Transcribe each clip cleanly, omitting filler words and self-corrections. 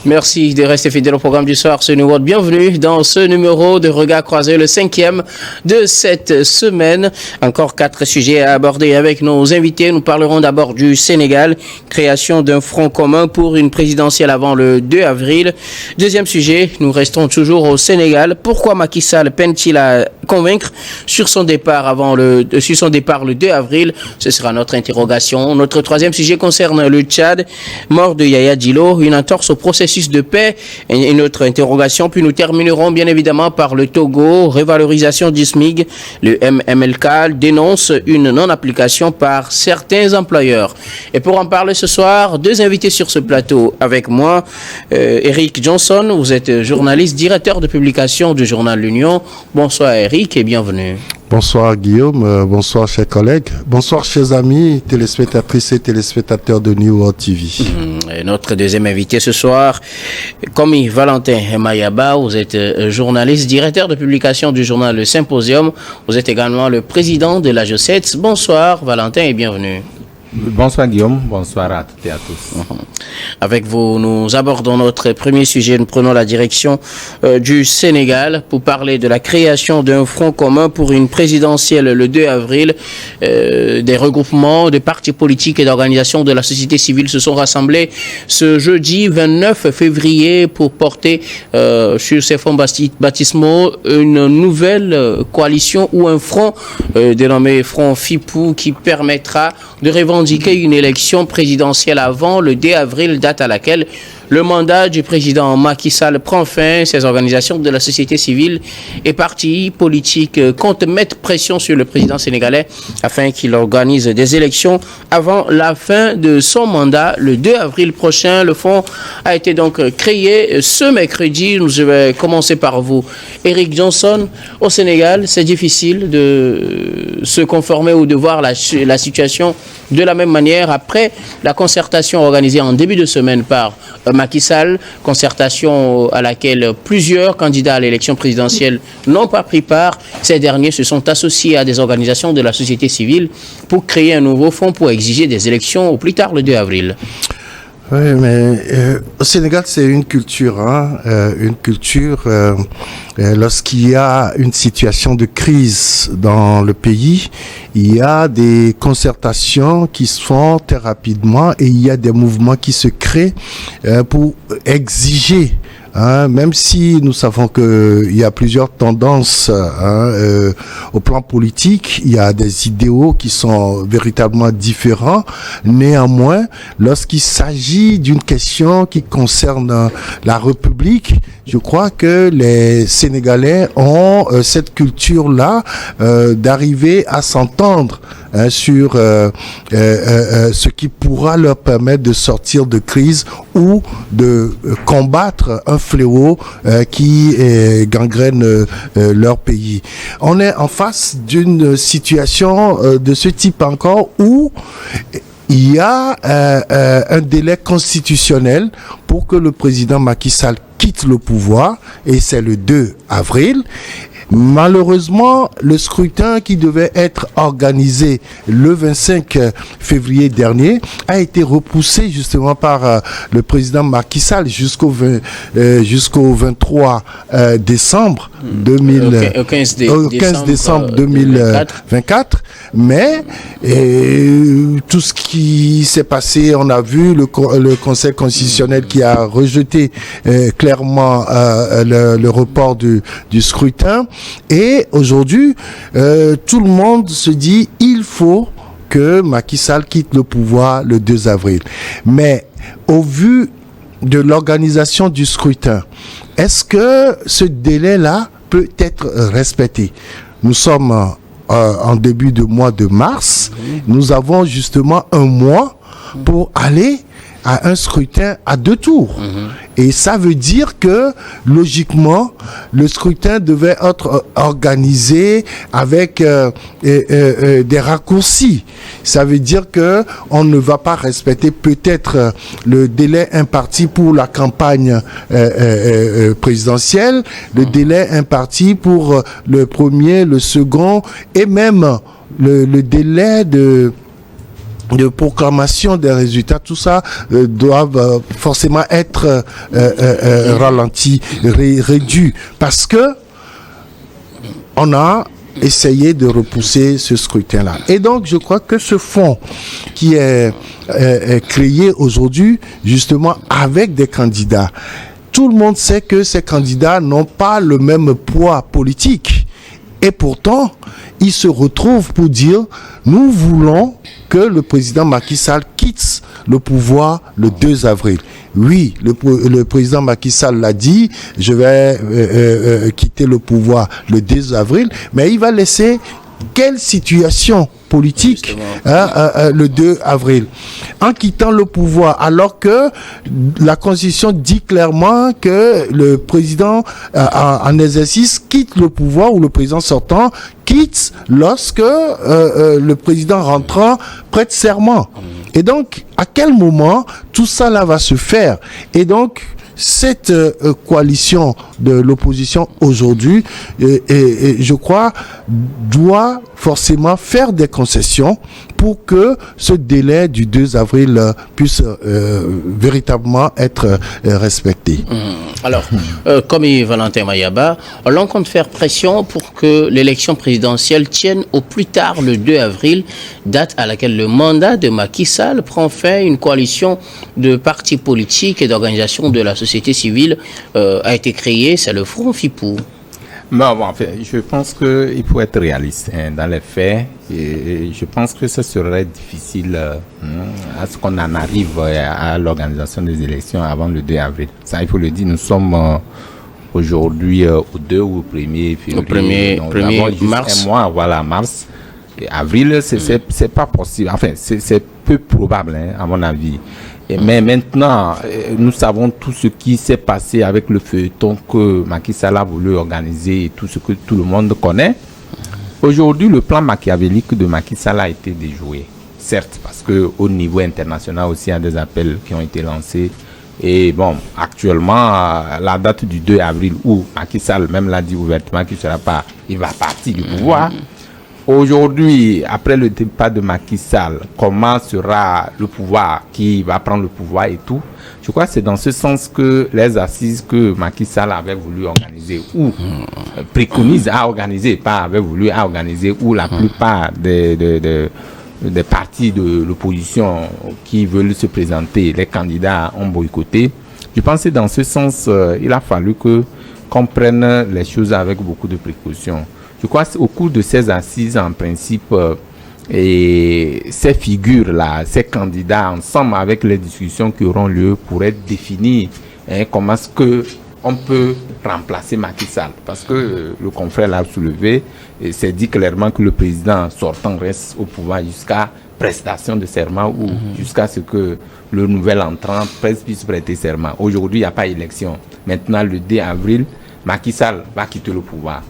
Merci de rester fidèle au programme du soir. Ce numéro, bienvenue dans ce numéro de Regard Croisé, le 5e de cette semaine. Encore 4 sujets à aborder avec nos invités. Nous parlerons d'abord du Sénégal, création d'un front commun pour une présidentielle avant le 2 avril. Deuxième sujet, nous restons toujours au Sénégal. Pourquoi Macky Sall peine-t-il à convaincre sur son départ le 2 avril? Ce sera notre interrogation. Notre troisième sujet concerne le Tchad, mort de Yaya Dilo, une entorse au processus de paix, et une autre interrogation. Puis nous terminerons bien évidemment par le Togo, révalorisation du SMIC. Le MMLK dénonce une non-application par certains employeurs. Et pour en parler ce soir, 2 invités sur ce plateau avec moi. Eric Johnson, vous êtes journaliste, directeur de publication du journal L'Union. Bonsoir Eric et bienvenue. Bonsoir Guillaume, bonsoir chers collègues, bonsoir chers amis, téléspectatrices et téléspectateurs de New World TV. Et notre deuxième invité ce soir, Komi Valentin Mayaba, vous êtes journaliste, directeur de publication du journal Le Symposium. Vous êtes également le président de la G7. Bonsoir Valentin et bienvenue. Bonsoir Guillaume, bonsoir à toutes et à tous. Avec vous, nous abordons notre premier sujet. Nous prenons la direction du Sénégal pour parler de la création d'un front commun pour une présidentielle le 2 avril. Des regroupements de partis politiques et d'organisations de la société civile se sont rassemblés ce jeudi 29 février pour porter sur ces fonds baptismaux une nouvelle coalition ou un front dénommé Front Fipou qui permettra de revendiquer une élection présidentielle avant le 2 avril, date à laquelle le mandat du président Macky Sall prend fin. Ces organisations de la société civile et partis politiques comptent mettre pression sur le président sénégalais afin qu'il organise des élections avant la fin de son mandat le 2 avril prochain. Le fonds a été donc créé ce mercredi. Je vais commencer par vous. Eric Johnson, au Sénégal, c'est difficile de se conformer ou de voir la situation de la même manière après la concertation organisée en début de semaine par Macky Sall, concertation à laquelle plusieurs candidats à l'élection présidentielle n'ont pas pris part. Ces derniers se sont associés à des organisations de la société civile pour créer un nouveau fonds pour exiger des élections au plus tard le 2 avril. Oui, mais au Sénégal, c'est une culture, lorsqu'il y a une situation de crise dans le pays, il y a des concertations qui se font très rapidement et il y a des mouvements qui se créent pour exiger. Même si nous savons qu'il y a plusieurs tendances au plan politique, il y a des idéaux qui sont véritablement différents. Néanmoins, lorsqu'il s'agit d'une question qui concerne la République, je crois que les Sénégalais ont cette culture-là d'arriver à s'entendre sur ce qui pourra leur permettre de sortir de crise ou de combattre un fléau qui gangrène leur pays. On est en face d'une situation de ce type encore où il y a un délai constitutionnel pour que le président Macky Sall quitte le pouvoir et c'est le 2 avril. Malheureusement, le scrutin qui devait être organisé le 25 février dernier a été repoussé justement par le président Macky Sall jusqu'au 23 décembre 15 décembre 2024. Mais tout ce qui s'est passé, on a vu le Conseil constitutionnel qui a rejeté clairement le report du scrutin. Et aujourd'hui, tout le monde se dit il faut que Macky Sall quitte le pouvoir le 2 avril. Mais au vu de l'organisation du scrutin, est-ce que ce délai-là peut être respecté? Nous sommes en début de mois de mars. Nous avons justement un mois pour aller à un scrutin à 2 tours. Et ça veut dire que, logiquement, le scrutin devait être organisé avec des raccourcis. Ça veut dire que on ne va pas respecter peut-être le délai imparti pour la campagne présidentielle, le délai imparti pour le premier, le second, et même le délai de proclamation des résultats, tout ça doivent forcément être ralentis, réduits, parce que on a essayé de repousser ce scrutin-là. Et donc, je crois que ce fonds qui est créé aujourd'hui, justement, avec des candidats, tout le monde sait que ces candidats n'ont pas le même poids politique. Et pourtant, ils se retrouvent pour dire, nous voulons que le président Macky Sall quitte le pouvoir le 2 avril. Oui, le président Macky Sall l'a dit, je vais quitter le pouvoir le 2 avril, mais il va laisser quelle situation politique le 2 avril en quittant le pouvoir, alors que la Constitution dit clairement que le président en exercice quitte le pouvoir, ou le président sortant quitte lorsque le président rentrant prête serment. Et donc, à quel moment tout ça là va se faire? Et donc, cette coalition de l'opposition aujourd'hui, je crois, doit forcément faire des concessions pour que ce délai du 2 avril puisse véritablement être respecté. Alors, comme Valentin Mayaba, l'on compte faire pression pour que l'élection présidentielle tienne au plus tard le 2 avril, date à laquelle le mandat de Macky Sall prend fin. Une coalition de partis politiques et d'organisations de la société civile a été créée, c'est le Front Fipou. Bon, en fait, je pense qu'il faut être réaliste dans les faits. Et je pense que ce serait difficile à ce qu'on en arrive à l'organisation des élections avant le 2 avril. Ça, il faut le dire, nous sommes aujourd'hui au 2 ou au 1er février. Au 1er mars. Un mois, voilà, mars. Et avril, c'est pas possible. Enfin, c'est peu probable, à mon avis. Mais maintenant, nous savons tout ce qui s'est passé avec le feuilleton que Macky Sall a voulu organiser et tout ce que tout le monde connaît. Aujourd'hui, le plan machiavélique de Macky Sall a été déjoué. Certes, parce qu'au niveau international aussi, il y a des appels qui ont été lancés. Et bon, actuellement, la date du 2 avril où Macky Sall même l'a dit ouvertement qu'il il va partir du pouvoir. Aujourd'hui, après le départ de Macky Sall, comment sera le pouvoir, qui va prendre le pouvoir et tout? Je crois que c'est dans ce sens que les assises que Macky Sall avait voulu organiser, ou préconise à organiser, pas avait voulu à organiser, où la plupart des partis de l'opposition qui veulent se présenter, les candidats ont boycotté. Je pense que dans ce sens, il a fallu qu'on prenne les choses avec beaucoup de précautions. Je crois qu'au cours de ces assises, en principe, et ces figures-là, ces candidats, ensemble avec les discussions qui auront lieu, pourraient définir comment est-ce qu'on peut remplacer Macky Sall. Parce que le confrère l'a soulevé, et c'est dit clairement que le président sortant reste au pouvoir jusqu'à prestation de serment ou jusqu'à ce que le nouvel entrant puisse prêter serment. Aujourd'hui, il n'y a pas d'élection. Maintenant, le 2 avril, Macky Sall va quitter le pouvoir.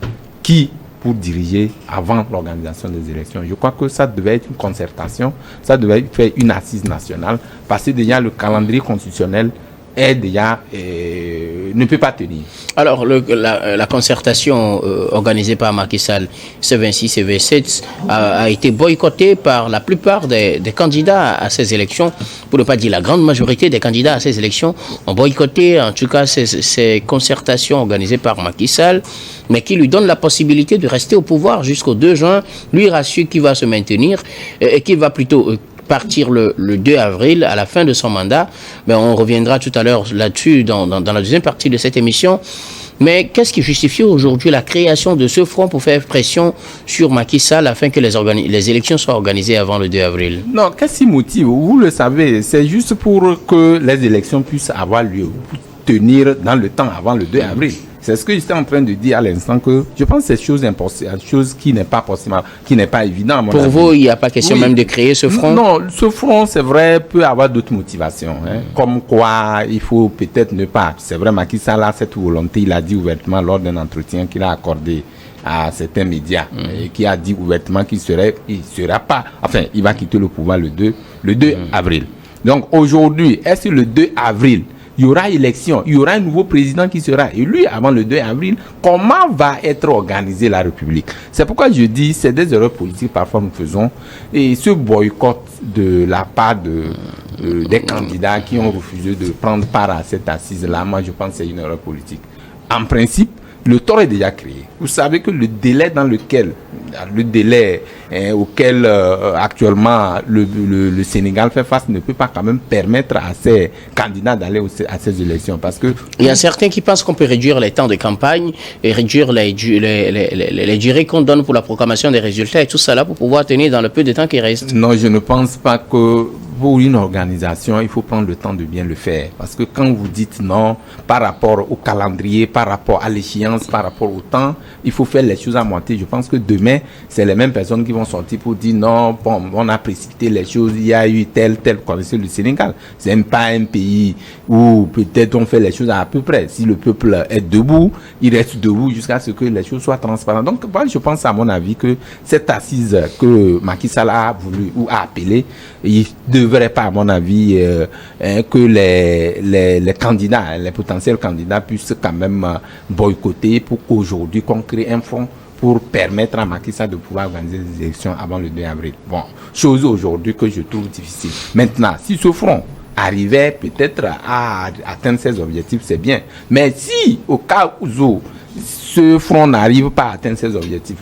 Qui pour diriger avant l'organisation des élections? Je crois que ça devait être une concertation, ça devait être fait une assise nationale, parce que déjà le calendrier constitutionnel est déjà ne peut pas tenir. Alors la concertation organisée par Macky Sall C26 et V7 a été boycottée par la plupart des candidats à ces élections, pour ne pas dire la grande majorité des candidats à ces élections ont boycotté en tout cas ces concertations organisées par Macky Sall, mais qui lui donnent la possibilité de rester au pouvoir jusqu'au 2 juin, lui rassure qu'il va se maintenir et qu'il va plutôt partir le 2 avril à la fin de son mandat. Mais on reviendra tout à l'heure là-dessus dans la deuxième partie de cette émission. Mais qu'est-ce qui justifie aujourd'hui la création de ce front pour faire pression sur Macky Sall afin que les élections soient organisées avant le 2 avril? Non, qu'est-ce qui motive? Vous le savez, c'est juste pour que les élections puissent avoir lieu, pour tenir dans le temps avant le 2 avril. C'est ce que j'étais en train de dire à l'instant, que je pense que c'est chose qui n'est pas possible, qui n'est pas évident. Pour vous, il n'y a pas question même de créer ce front? Non, ce front, c'est vrai, peut avoir d'autres motivations. Comme quoi, il faut peut-être ne pas. C'est vrai, Macky Sall a cette volonté, il a dit ouvertement lors d'un entretien qu'il a accordé à certains médias, et qui a dit ouvertement qu'il sera pas, enfin, il va quitter le pouvoir le 2 avril. Donc aujourd'hui, est-ce que le 2 avril, il y aura élection, il y aura un nouveau président qui sera élu avant le 2 avril. Comment va être organisée la République? C'est pourquoi je dis, c'est des erreurs politiques parfois nous faisons. Et ce boycott de la part des candidats qui ont refusé de prendre part à cette assise-là, moi je pense que c'est une erreur politique. En principe, le tort est déjà créé. Vous savez que le délai auquel actuellement le Sénégal fait face ne peut pas quand même permettre à ces candidats d'aller à ces élections. Parce que il y a certains qui pensent qu'on peut réduire les temps de campagne et réduire les durées qu'on donne pour la proclamation des résultats et tout ça là pour pouvoir tenir dans le peu de temps qui reste. Non, je ne pense pas que pour une organisation, il faut prendre le temps de bien le faire. Parce que quand vous dites non, par rapport au calendrier, par rapport à l'échéance, par rapport au temps, il faut faire les choses à moitié. Je pense que demain, c'est les mêmes personnes qui vont sortir pour dire non, bon, on a précipité les choses, il y a eu tel, connaissez le Sénégal. C'est même pas un pays où peut-être on fait les choses à peu près. Si le peuple est debout, il reste debout jusqu'à ce que les choses soient transparentes. Donc, moi, je pense à mon avis que cette assise que Macky Sall a voulu ou a appelée, il devrait pas, à mon avis, que les candidats, les potentiels candidats puissent quand même boycotter pour qu'aujourd'hui qu'on crée un fonds pour permettre à Macky Sall de pouvoir organiser des élections avant le 2 avril. Bon, chose aujourd'hui que je trouve difficile. Maintenant, si ce front arrivait peut-être à atteindre ses objectifs, c'est bien. Mais si, au cas où ce front n'arrive pas à atteindre ses objectifs,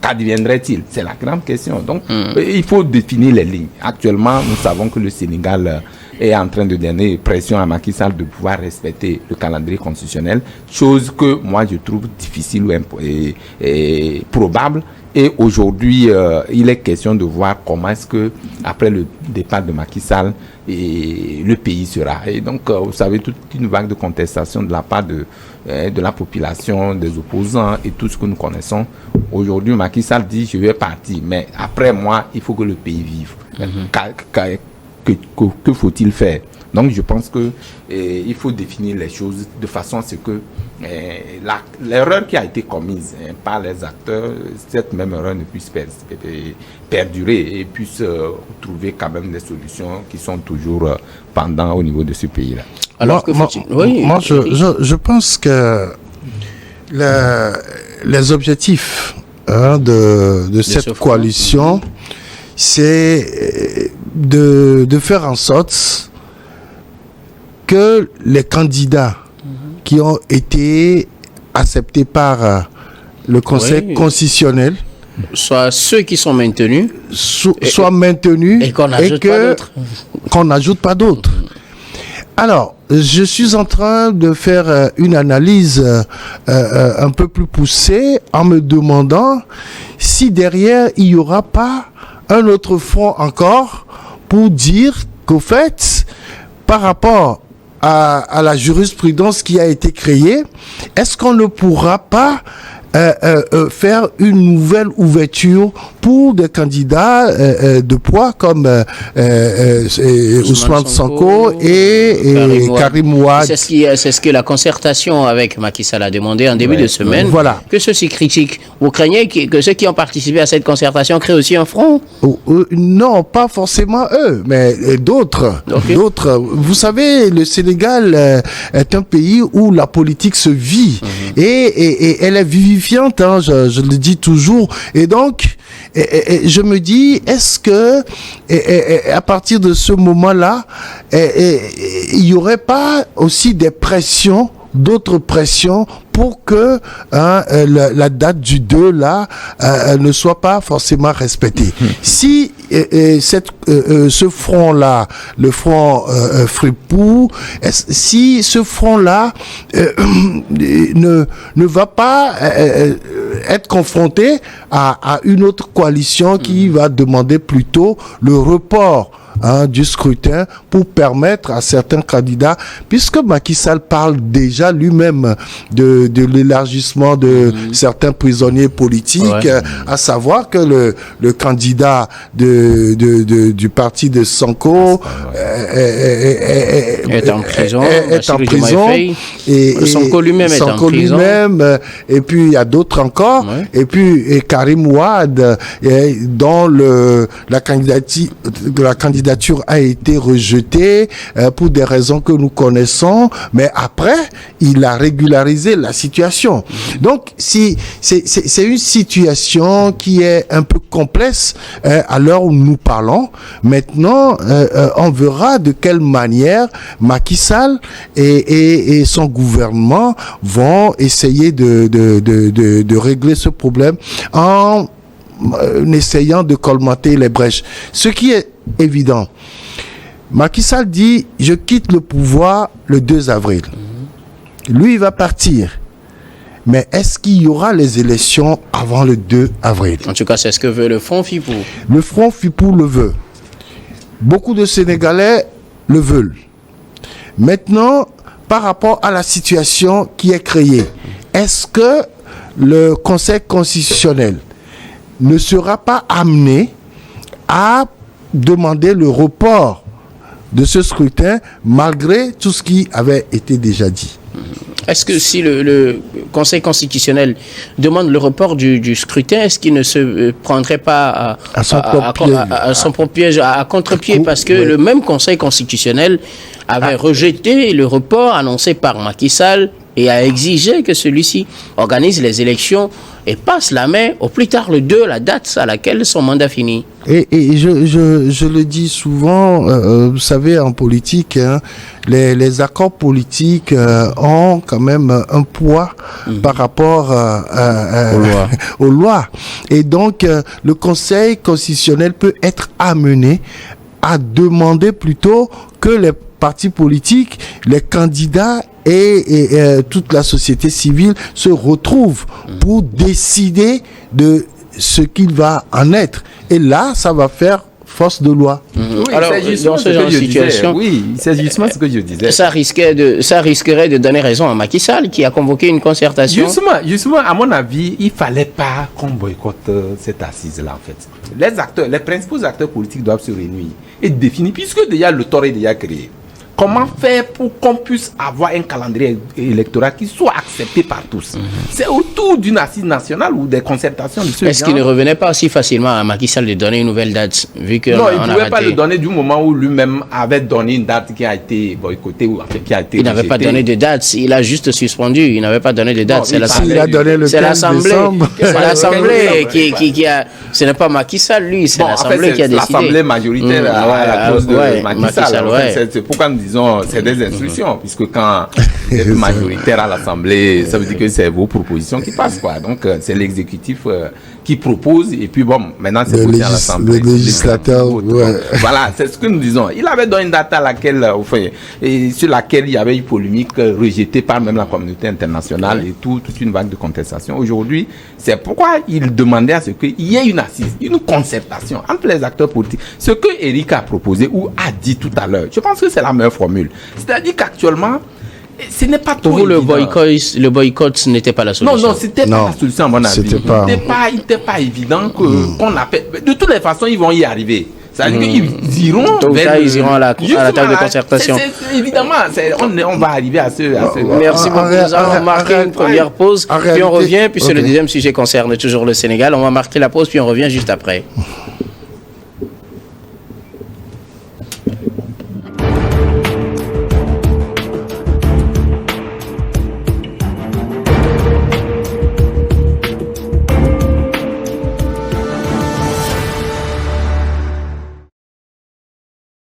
qu'adviendrait-il? C'est la grande question. Donc, il faut définir les lignes. Actuellement, nous savons que le Sénégal est en train de donner pression à Macky Sall de pouvoir respecter le calendrier constitutionnel, chose que moi je trouve difficile et probable. Et aujourd'hui, il est question de voir comment est-ce que, après le départ de Macky Sall, le pays sera. Et donc, vous savez, toute une vague de contestation de la part de la population, des opposants et tout ce que nous connaissons. Aujourd'hui, Macky Sall dit, je vais partir, mais après moi, il faut que le pays vive. Que faut-il faire? Donc, je pense que il faut définir les choses de façon à ce que l'erreur qui a été commise par les acteurs, cette même erreur ne puisse perdurer et puisse trouver quand même des solutions qui sont toujours pendantes au niveau de ce pays-là. Alors, moi, je pense que les objectifs de cette coalition, c'est de faire en sorte que les candidats qui ont été acceptés par le Conseil constitutionnel, soit ceux qui sont maintenus, soient maintenus et qu'on n'ajoute pas d'autres. Alors, je suis en train de faire une analyse un peu plus poussée en me demandant si derrière il n'y aura pas un autre front encore pour dire qu'au fait, par rapport à la jurisprudence qui a été créée, est-ce qu'on ne pourra pas faire une nouvelle ouverture pour des candidats de poids comme Ousmane Sonko et Karim Ouad. C'est ce que la concertation avec Macky Sall a demandé en début de semaine. Voilà. Que ceux-ci critiquent. Vous craignez que ceux qui ont participé à cette concertation créent aussi un front? Non, pas forcément eux, mais d'autres. Okay. D'autres. Vous savez, le Sénégal est un pays où la politique se vit et elle est vivifiante. Je le dis toujours. Et donc, je me dis, est-ce que à partir de ce moment-là, il n'y aurait pas aussi des pressions, d'autres pressions pour que la date du 2 là ne soit pas forcément respectée. Si ce front là, le front Fripou, si ce front là ne va pas être confronté à une autre coalition qui va demander plutôt le report du scrutin pour permettre à certains candidats, puisque Macky Sall parle déjà lui-même de l'élargissement de certains prisonniers politiques, à savoir que le candidat du parti de Sonko est en prison. Et Sonko lui-même est en prison. Et puis il y a d'autres encore. d'accord. Ouais. Et puis Karim Ouad, dont la candidature a été rejetée pour des raisons que nous connaissons, mais après, il a régularisé la situation. Donc, c'est une situation qui est un peu complexe à l'heure où nous parlons. Maintenant, on verra de quelle manière Macky Sall et son gouvernement vont essayer de régler ce problème en essayant de colmater les brèches. Ce qui est évident, Macky Sall dit « Je quitte le pouvoir le 2 avril ». Lui, il va partir. Mais est-ce qu'il y aura les élections avant le 2 avril? En tout cas, c'est ce que veut le Front Fipou. Le Front Fipou le veut. Beaucoup de Sénégalais le veulent. Maintenant, par rapport à la situation qui est créée, est-ce que le Conseil constitutionnel ne sera pas amené à demander le report de ce scrutin malgré tout ce qui avait été déjà dit? Est-ce que si le Conseil constitutionnel demande le report du scrutin, est-ce qu'il ne se prendrait pas à son propre piège, à contre-pied? Parce que le même Conseil constitutionnel avait rejeté le report annoncé par Macky Sall et a exigé que celui-ci organise les élections et passe la main au plus tard le 2, la date à laquelle son mandat finit. Et je le dis souvent, vous savez, en politique, hein, les accords politiques ont quand même un poids par rapport aux lois. Et donc, le Conseil constitutionnel peut être amené à demander plutôt que les partis politiques, les candidats et toute la société civile se retrouvent pour décider de ce qu'il va en être. Et là, ça va faire force de loi. Oui, alors, dans ce genre de situation, c'est justement ce que je disais. Ça risquerait de donner raison à Macky Sall qui a convoqué une concertation. Justement, à mon avis, il fallait pas qu'on boycotte cette assise-là, en fait. Les principaux acteurs politiques doivent se réunir et définir, puisque déjà le tort est déjà créé. Comment faire pour qu'on puisse avoir un calendrier électoral qui soit accepté par tous? C'est autour d'une assise nationale ou des concertations de ce genre. Est-ce qu'il ne revenait pas aussi facilement à Macky Sall de donner une nouvelle date, vu que non, il ne pouvait pas le donner du moment où lui-même avait donné une date qui a été boycottée ou en fait, qui a été Il n'avait pas donné de date, il a juste suspendu, il n'avait pas donné de date. C'est l'Assemblée. C'est l'Assemblée qui a... Ce n'est pas Macky Sall, lui, c'est l'Assemblée qui a décidé. L'Assemblée majoritaire à la cause de Macky Sall. C'est pourquoi nous disons c'est des instructions, puisque quand vous êtes majoritaire à l'Assemblée, ça veut dire que c'est vos propositions qui passent, quoi. Donc c'est l'exécutif qui propose, et puis bon, maintenant c'est voté à l'Assemblée. Le législateur, voilà, c'est ce que nous disons. Il avait donné une date à laquelle, enfin, et sur laquelle il y avait une polémique rejetée par même la communauté internationale et toute une vague de contestation. Aujourd'hui, c'est pourquoi il demandait à ce qu'il y ait une assise, une concertation entre les acteurs politiques. Ce que Eric a proposé ou a dit tout à l'heure, je pense que c'est la meilleure formule. C'est-à-dire qu'actuellement, ce n'est pas trop pour vous, le boycott, ce n'était pas la solution. Non, c'était pas la solution à mon avis. Il n'était pas évident qu'on appelle. De toutes les façons, ils vont y arriver. C'est-à-dire qu'ils iront ils iront à la table de concertation. Évidemment, on va arriver à ce... Merci beaucoup. Nous allons marquer une première pause, puis on revient, puisque le deuxième sujet concerne toujours le Sénégal. On va marquer la pause, puis on revient juste après.